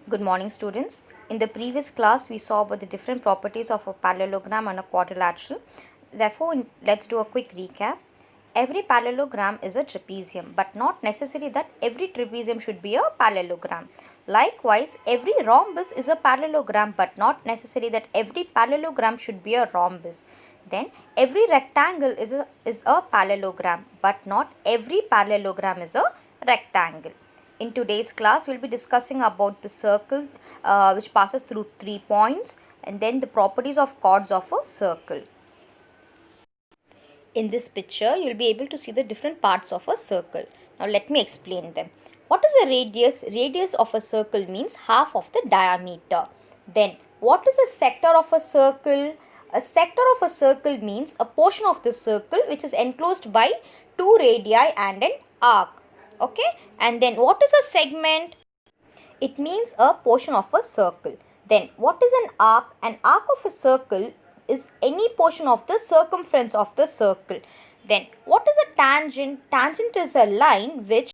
Good morning, students. In the previous class, we saw about the different properties of a parallelogram and a quadrilateral. Therefore, let's do a quick recap. Every parallelogram is a trapezium, but not necessary that every trapezium should be a parallelogram. Likewise, every rhombus is a parallelogram, but not necessary that every parallelogram should be a rhombus. Then, every rectangle is a parallelogram, but not every parallelogram is a rectangle. In today's class, we'll be discussing about the circle which passes through 3 points, and then the properties of chords of a circle. In this picture, you'll be able to see the different parts of a circle. Now let me explain them. What is a radius? Radius of a circle means half of the diameter. Then what is a sector of a circle? A sector of a circle means a portion of the circle which is enclosed by two radii and an arc. Okay, and then what is a segment? It means a portion of a circle. Then what is an arc? An arc of a circle is any portion of the circumference of the circle. Then what is a tangent? Tangent is a line which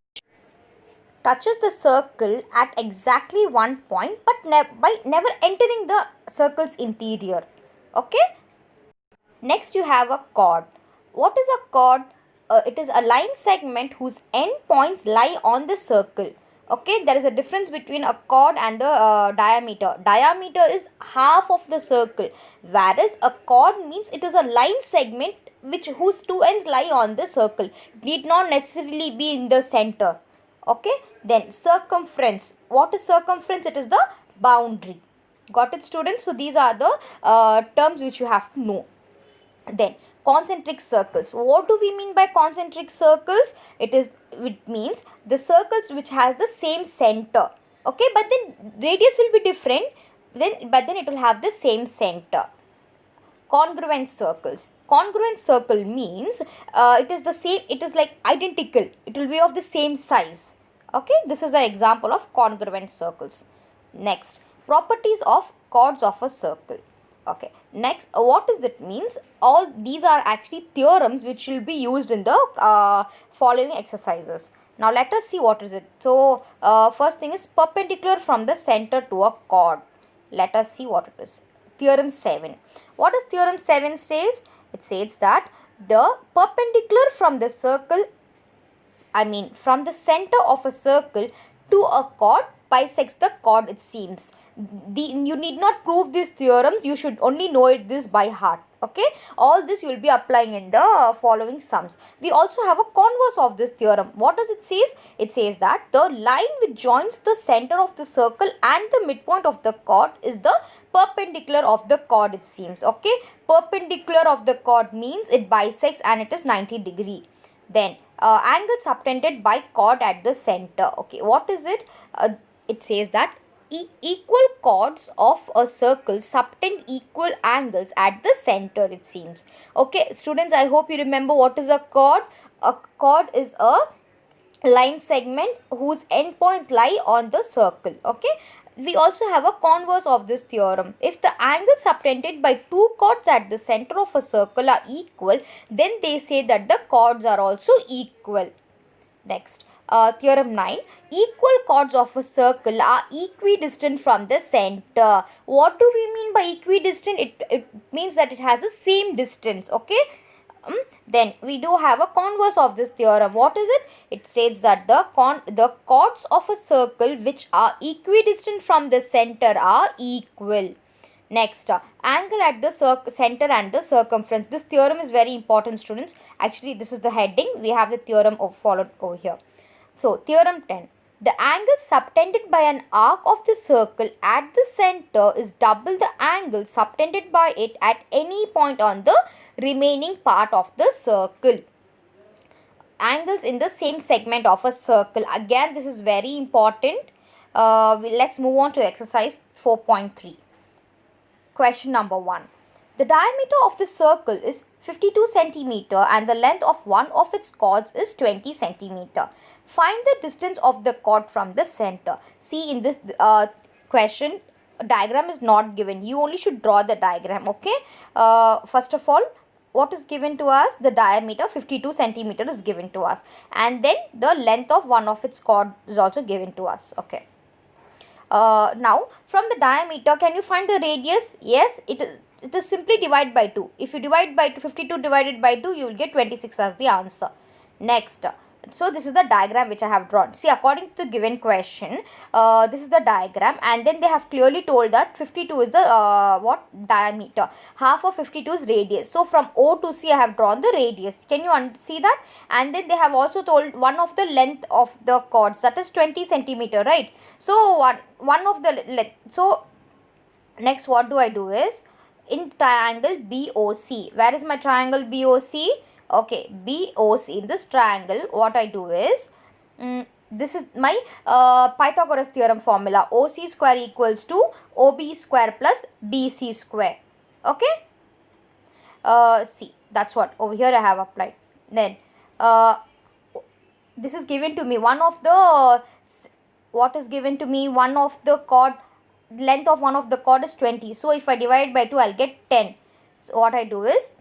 touches the circle at exactly one point but by never entering the circle's interior. Okay. Next you have a chord. What is a chord? It is a line segment whose end points lie on the circle. Okay, there is a difference between a chord and the diameter. Diameter is half of the circle, whereas a chord means it is a line segment whose two ends lie on the circle. Need not necessarily be in the center. Okay, then circumference. What is circumference? It is the boundary. Got it, students? So these are the terms which you have to know. Then concentric circles. What do we mean by concentric circles? It means the circles which has the same center. Okay, but then radius will be different. But then it will have the same center. Congruent circles. Congruent circle means it is the same. It is like identical. It will be of the same size. Okay, this is an example of congruent circles. Next, properties of chords of a circle. Okay, next, what does that means? All these are actually theorems which will be used in the following exercises. Now let us see what is it. So first thing is perpendicular from the center to a chord. Let us see what it is. Theorem 7. What does theorem 7 says? It says that the perpendicular from the circle, from the center of a circle to a chord bisects the chord, it seems. You need not prove these theorems, you should only know this by heart. Okay, all this you will be applying in the following sums. We also have a converse of this theorem. What does it says? It says that the line which joins the center of the circle and the midpoint of the chord is the perpendicular of the chord, it seems. Okay, perpendicular of the chord means it bisects and it is 90 degree. Then angle subtended by chord at the center. Okay, what is it? It says that equal chords of a circle subtend equal angles at the center, it seems. Okay, students, I hope you remember what is a chord. A chord is a line segment whose endpoints lie on the circle. Okay, we also have a converse of this theorem. If the angles subtended by two chords at the center of a circle are equal, then they say that the chords are also equal. Next, theorem 9. Equal chords of a circle are equidistant from the center. What do we mean by equidistant? It means that it has the same distance. Okay. Then we do have a converse of this theorem. What is it? It states that the chords of a circle which are equidistant from the center are equal. Next, angle at the center and the circumference. This theorem is very important, students. Actually, this is the heading. We have the theorem followed over here. So, theorem 10. The angle subtended by an arc of the circle at the center is double the angle subtended by it at any point on the remaining part of the circle. Angles in the same segment of a circle. Again, this is very important. Let's move on to exercise 4.3. Question number 1. The diameter of the circle is 52 centimeter and the length of one of its chords is 20 centimeter. Find the distance of the chord from the center. See, in this question, a diagram is not given. You only should draw the diagram. Okay. First of all, what is given to us? The diameter 52 centimeter is given to us, and then the length of one of its chord is also given to us. Okay. Now from the diameter, can you find the radius? Yes, it is simply divide by 2. If you divide by 52 divided by 2, you will get 26 as the answer. Next, so this is the diagram which I have drawn. See, according to the given question, this is the diagram, and then they have clearly told that 52 is the what diameter, half of 52 is radius. So from O to C I have drawn the radius. Can you see that? And then they have also told one of the length of the chords, that is 20 centimeter, right? So one of the length. So next what do I do is, in triangle BOC, where is my triangle BOC? Okay, BOC, in this triangle what I do is, this is my Pythagoras theorem formula. OC square equals to OB square plus BC square. Okay, see, that's what over here I have applied. Then this is given to me, one of the, what is given to me, one of the chord, length of one of the chord is 20. So if I divide by 2, I'll get 10. So what I do is,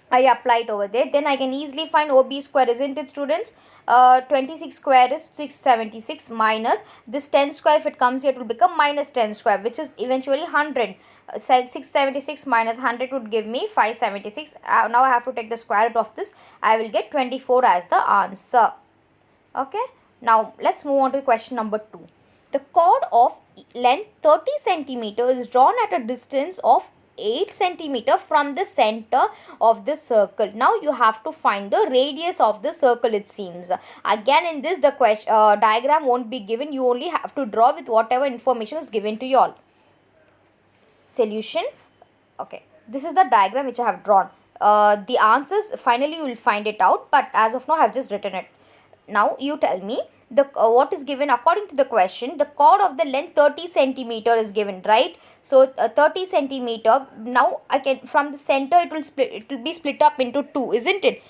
I apply it over there. Then I can easily find OB square, isn't it, students? 26 square is 676 minus this 10 square. If it comes here, it will become minus 10 square, which is eventually 100. 676 minus 100 would give me 576. Now I have to take the square root of this. I will get 24 as the answer. Okay. Now let's move on to question number 2. The chord of length 30 centimeter is drawn at a distance of 8 centimeter from the center of the circle. Now you have to find the radius of the circle, it seems. Again, in this the question diagram won't be given. You only have to draw with whatever information is given to you all. Solution. Okay, this is the diagram which I have drawn. The answers finally you will find it out, but as of now I have just written it. Now you tell me the what is given according to the question. The chord of the length 30 centimeter is given, right? So 30 centimeter. Now I can, from the center it will be split up into 2, isn't it?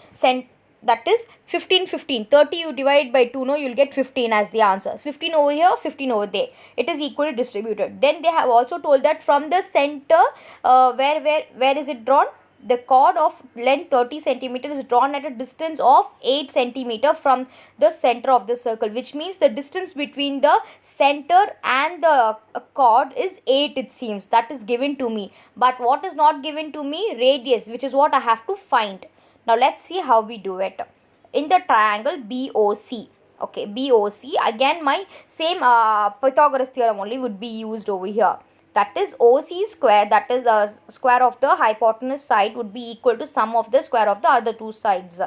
That is 15 15. 30 you divide by 2, no, you will get 15 as the answer. 15 over here, 15 over there. It is equally distributed. Then they have also told that from the center, where is it drawn? The chord of length 30 centimeter is drawn at a distance of 8 centimeter from the center of the circle, which means the distance between the center and the chord is 8, it seems. That is given to me. But what is not given to me? Radius, which is what I have to find. Now let's see how we do it. In the triangle BOC. Okay, BOC. Again, my same Pythagoras theorem only would be used over here. That is OC square, that is the square of the hypotenuse side, would be equal to sum of the square of the other two sides.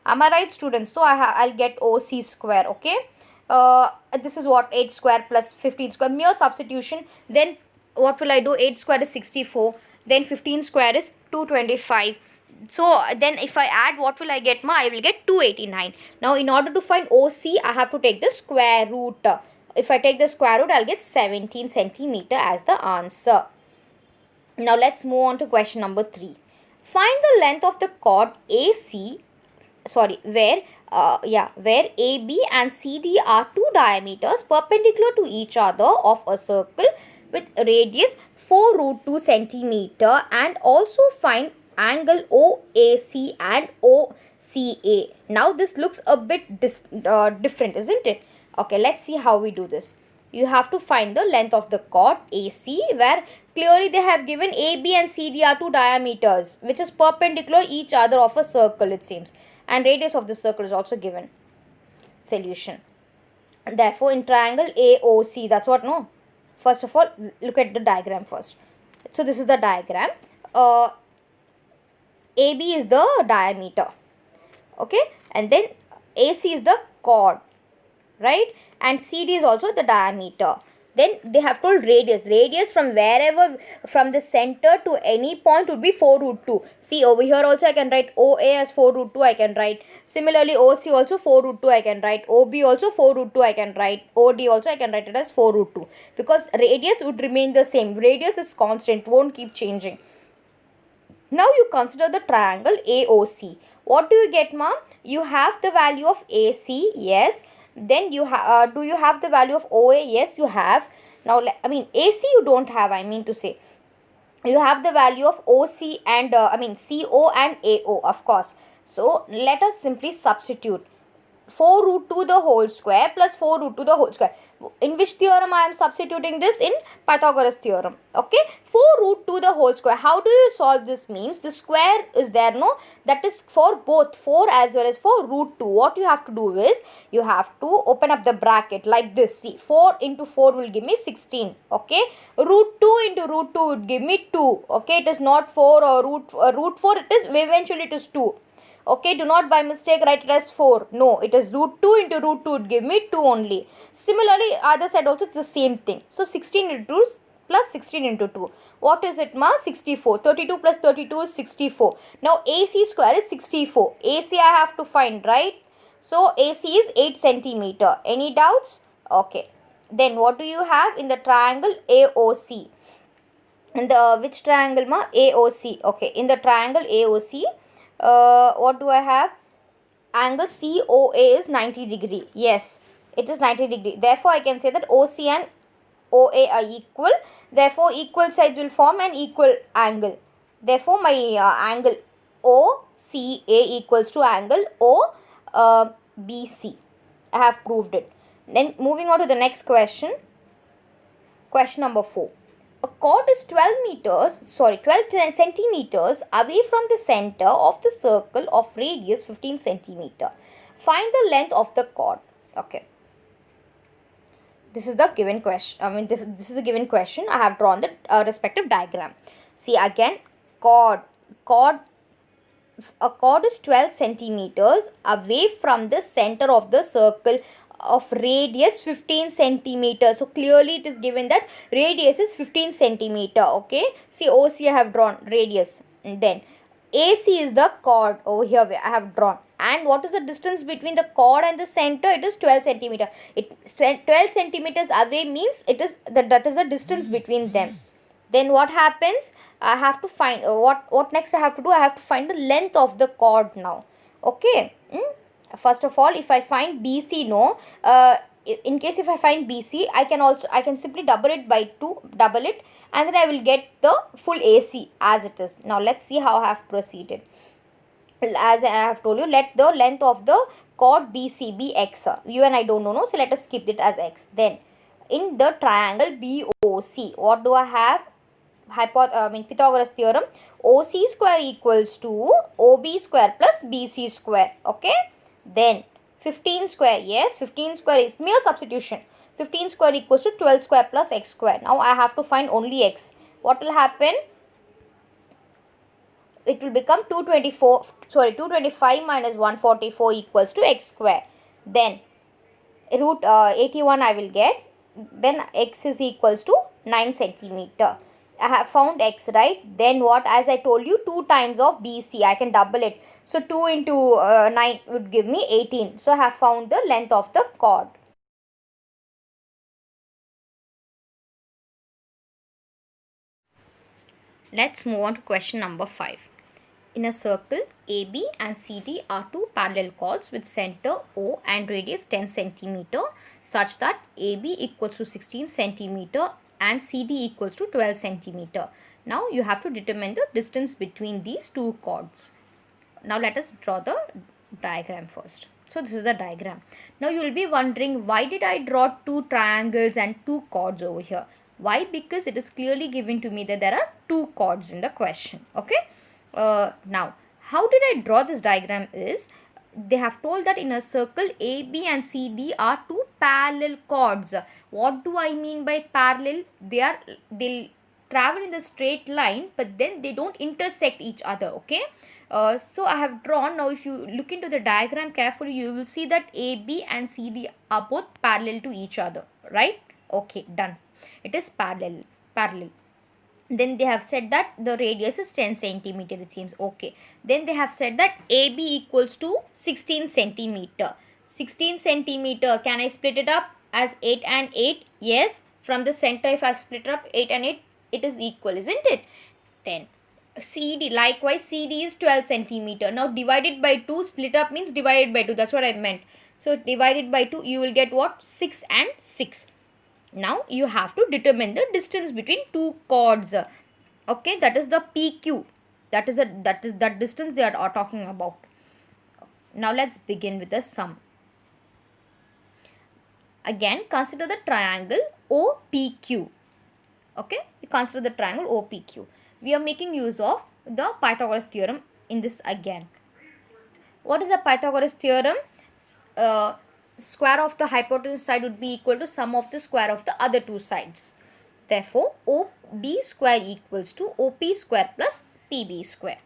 Am I right, students? So I'll get OC square. Okay. This is what, 8 square plus 15 square. Mere substitution. Then what will I do? 8 square is 64. Then 15 square is 225. So then if I add, what will I get? I will get 289. Now in order to find OC, I have to take the square root. If I take the square root, I'll get 17 centimeter as the answer. Now let's move on to question number 3. Find the length of the chord where AB and CD are two diameters perpendicular to each other of a circle with radius 4 root 2 centimeter, and also find angle OAC and OCA. Now this looks a bit different, isn't it? Okay, let's see how we do this. You have to find the length of the chord AC, where clearly they have given AB and CD are two diameters which is perpendicular each other of a circle, it seems, and radius of the circle is also given. Solution. Therefore in triangle AOC, that's what, no? First of all, look at the diagram first. So this is the diagram. AB is the diameter, okay, and then AC is the chord, right, and CD is also the diameter. Then they have told radius from wherever, from the center to any point would be 4 root 2. See, over here also I can write OA as 4 root 2, I can write. Similarly OC also 4 root 2 I can write. OB also 4 root 2 I can write. OD also I can write it as 4 root 2, because radius would remain the same. Radius is constant, won't keep changing. Now you consider the triangle AOC. What do you get, ma'am? You have the value of AC, yes. Then you have, do you have the value of OA? Yes, you have. Now, AC you don't have, I mean to say. You have the value of OC and, CO and AO, of course. So, let us simply substitute. 4 root 2 the whole square plus 4 root 2 the whole square. In which theorem I am substituting this? In Pythagoras theorem. Okay, 4 root 2 the whole square. How do you solve this? Means the square is there, no, that is for both 4 as well as for root 2. What you have to do is, you have to open up the bracket like this. See, 4 into 4 will give me 16. Okay, root 2 into root 2 would give me 2. Okay, it is not 4 or root 4, it is eventually it is 2. Okay, do not by mistake write it as 4. No, it is root 2 into root 2 would give me 2 only. Similarly, other side also it's the same thing. So 16 into 2 plus 16 into 2. What is it, ma? 64. 32 plus 32 is 64. Now AC square is 64. AC I have to find, right? So AC is 8 centimeter. Any doubts? Okay. Then what do you have in the triangle AOC? In the which triangle, ma? AOC. Okay. In the triangle AOC, what do I have? Angle COA is 90 degree. Yes, it is 90 degree. Therefore, I can say that OC and OA are equal. Therefore, equal sides will form an equal angle. Therefore, my angle OCA equals to angle OBC. I have proved it. Then moving on to the next question. Question number 4. A chord is 12 centimeters away from the center of the circle of radius 15 centimeter. Find the length of the chord. Okay. This is the given question. This is the given question. I have drawn the respective diagram. See again, chord. A chord is 12 centimeters away from the center of the circle of radius 15 centimeters. So clearly it is given that radius is 15 centimeter. Okay, see OC I have drawn radius, and then AC is the chord. Over here I have drawn. And what is the distance between the chord and the center? It is 12 centimeter. 12 centimeters away means it is that is the distance between them. Then what happens? I have to find what next I have to do? I have to find the length of the chord now. Okay. First of all, if I find BC, no, in case if I find BC, I can simply double it by 2, and then I will get the full AC as it is. Now let's see how I have proceeded. As I have told you, let the length of the chord BC be x. You and I don't know, no, so let us keep it as x. Then in the triangle BOC, what do I have? Pythagoras theorem. OC square equals to OB square plus BC square. Okay. Then 15 square, yes, 15 square is mere substitution. 15 square equals to 12 square plus x square. Now I have to find only x. What will happen? It will become 225 minus 144 equals to x square. Then root 81 I will get. Then x is equals to 9 centimeter. I have found x, right? Then what? As I told you, 2 times of BC. I can double it. So 2 into 9 would give me 18. So I have found the length of the chord. Let's move on to question number 5. In a circle, AB and CD are two parallel chords with center O and radius 10 centimeter, such that AB equals to 16 centimeter and CD equals to 12 centimeter. Now you have to determine the distance between these two chords. Now let us draw the diagram first. So this is the diagram. Now you will be wondering, why did I draw two triangles and two chords over here? Why? Because it is clearly given to me that there are two chords in the question. Okay. Now how did I draw this diagram is, they have told that in a circle AB and CD are two parallel chords. What do I mean by parallel? They'll travel in the straight line, but then they don't intersect each other. Okay. So I have drawn. Now if you look into the diagram carefully, you will see that AB and CD are both parallel to each other, right? Okay, done. It is parallel. Then they have said that the radius is 10 centimeter, it seems. Okay. Then they have said that AB equals to 16 centimeter. 16 centimeter, can I split it up as 8 and 8? Yes. From the center, if I split up 8 and 8, it is equal, isn't it? Then CD, likewise CD is 12 centimeter. Now divided by 2, split up means divided by 2. That's what I meant. So divided by 2, you will get what? 6 and 6. Now you have to determine the distance between two chords. Okay, that is the PQ. That is that distance they are talking about. Now let's begin with the sum. Again, consider the triangle OPQ. Okay, you consider the triangle OPQ. We are making use of the Pythagoras theorem in this again. What is the Pythagoras theorem? Uh, Square of the hypotenuse side would be equal to sum of the square of the other two sides. Therefore, OB square equals to OP square plus PB square.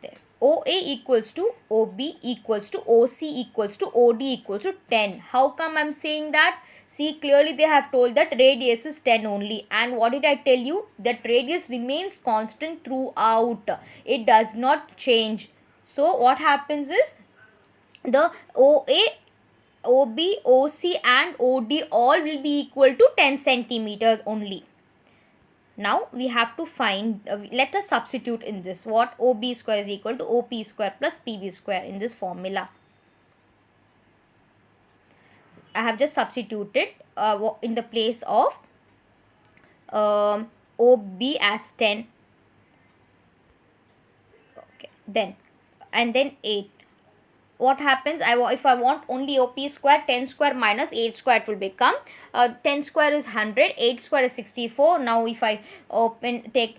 There. OA equals to OB equals to OC equals to OD equals to 10. How come I am saying that? See, clearly they have told that radius is 10 only. And what did I tell you? That radius remains constant throughout. It does not change. So, what happens is the OA, OB, OC and OD all will be equal to 10 centimeters only. Now we have to find, let us substitute in this, what OB square is equal to OP square plus PB square in this formula. I have just substituted in the place of OB as 10. Okay, then and then 8. What happens? If I want only OP square, 10 square minus 8 square it will become 10 square is 100, 8 square is 64. Now if I take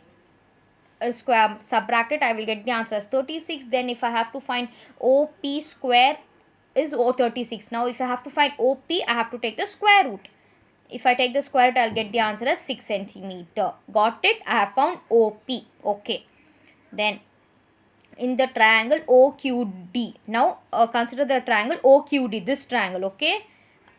a square, subtract it, I will get the answer as 36. Then if I have to find OP square is 36. Now if I have to find OP, I have to take the square root. If I take the square root, I will get the answer as 6 centimeter. Got it? I have found OP. Okay. Then in the triangle OQD. Now consider the triangle OQD, this triangle. Okay.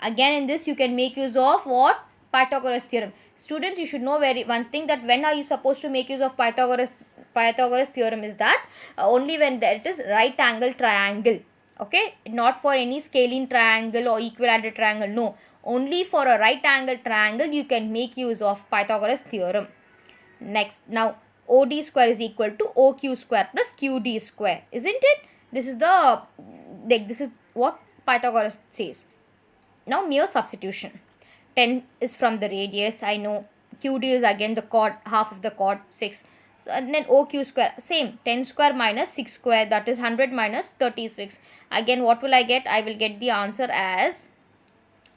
Again in this you can make use of what? Pythagoras theorem. Students, you should know one thing, that when are you supposed to make use of Pythagoras theorem is that only when it is right angle triangle. Okay. Not for any scalene triangle or equilateral triangle. No. Only for a right angle triangle you can make use of Pythagoras theorem. Next. Now OD square is equal to OQ square plus QD square, isn't it? This is what Pythagoras says. Now mere substitution. 10 is from the radius, I know. QD is again the chord, half of the chord, 6. So, and then OQ square, same, 10 square minus 6 square, that is 100 minus 36. Again, what will I get? I will get the answer as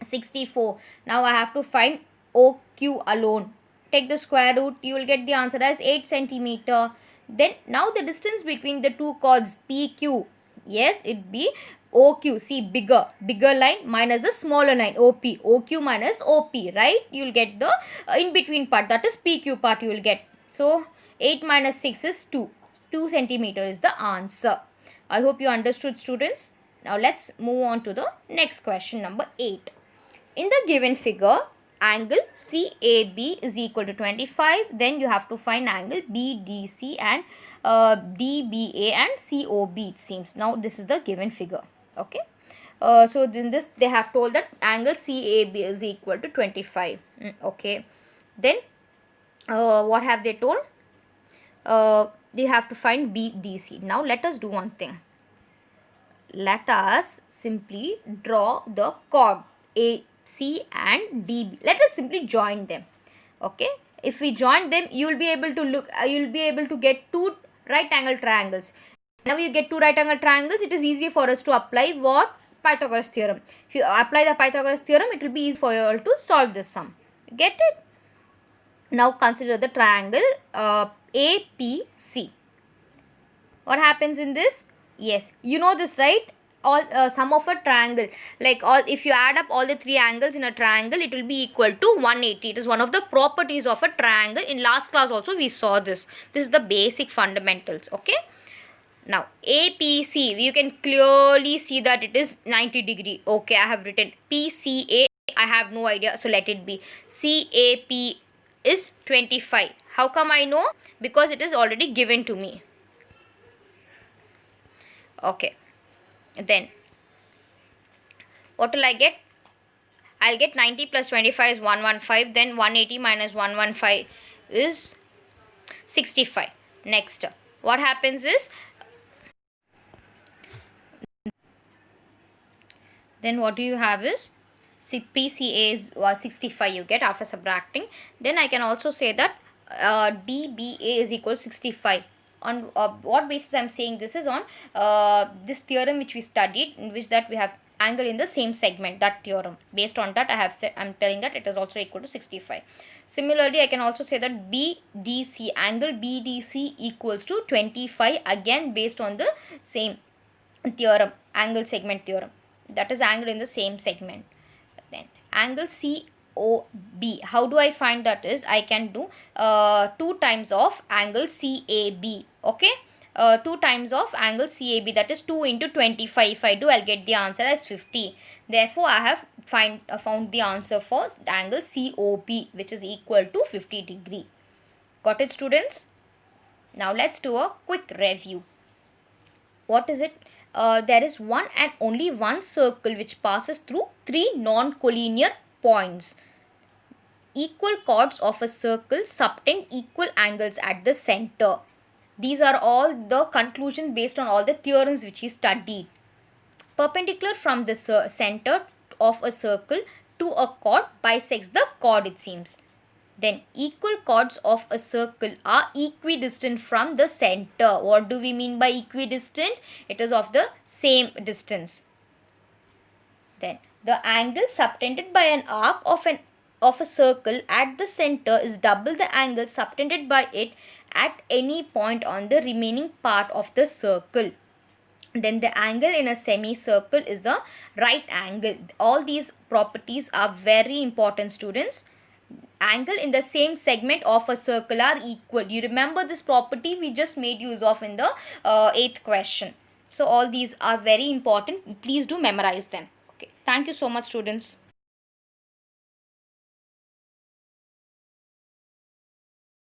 64. Now I have to find OQ alone. Take the square root, you will get the answer as 8 centimeter. Then now the distance between the two chords PQ, yes, it be OQ. See, bigger line minus the smaller line OP. OQ minus OP, right? You will get the in between part, that is PQ part you will get. So 8 minus 6 is 2. 2 centimeter is the answer. I hope you understood, students. Now let's move on to the next question, number 8. In the given figure, angle CAB is equal to 25. Then you have to find angle BDC and DBA and COB, it seems. Now this is the given figure. Okay. So in this they have told that angle CAB is equal to 25. Okay. Then what have they told? They have to find BDC. Now let us do one thing. Let us simply draw the chord AC and DB. Let us simply join them. Okay. If we join them, you will be able to look. You will be able to get two right angle triangles. Now you get two right angle triangles. It is easy for us to apply what? Pythagoras theorem. If you apply the Pythagoras theorem, it will be easy for you all to solve this sum. Get it? Now consider the triangle APC. What happens in this? Yes, you know this, right? All sum of a triangle, like all, if you add up all the three angles in a triangle, it will be equal to 180. It is one of the properties of a triangle. In last class also we saw this. This is the basic fundamentals. Okay. Now APC, you can clearly see that it is 90 degree. Okay, I have written PCA. I have no idea, so let it be. CAP is 25. How come I know? Because it is already given to me. Okay. Then what will I get? I'll get 90 plus 25 is 115. Then 180 minus 115 is 65. Next, what happens is, then what do you have is PCA is 65 you get after subtracting. Then I can also say that DBA is equal to 65. On what basis I am saying this is on this theorem which we studied, in which that we have angle in the same segment, that theorem. Based on that, I have said, I'm telling that it is also equal to 65. Similarly, I can also say that BDC, angle BDC equals to 25, again based on the same theorem, angle segment theorem. That is angle in the same segment. Then angle COB, how do I find that is, I can do 2 times of angle CAB. Okay, 2 times of angle CAB, that is 2 into 25. If I do, I'll get the answer as 50. Therefore, I have found the answer for angle COB, which is equal to 50 degree. Got it, students? Now let's do a quick review. What is it? There is one and only one circle which passes through 3 non-collinear points. Equal chords of a circle subtend equal angles at the center. These are all the conclusion based on all the theorems which we studied. Perpendicular from the center of a circle to a chord bisects the chord, it seems. Then equal chords of a circle are equidistant from the center. What do we mean by equidistant? It is of the same distance. Then the angle subtended by an arc of a circle at the center is double the angle subtended by it at any point on the remaining part of the circle. Then the angle in a semicircle is a right angle. All these properties are very important, students. Angle in the same segment of a circle are equal. You remember this property we just made use of in the 8th question. So all these are very important. Please do memorize them. Okay. Thank you so much, students.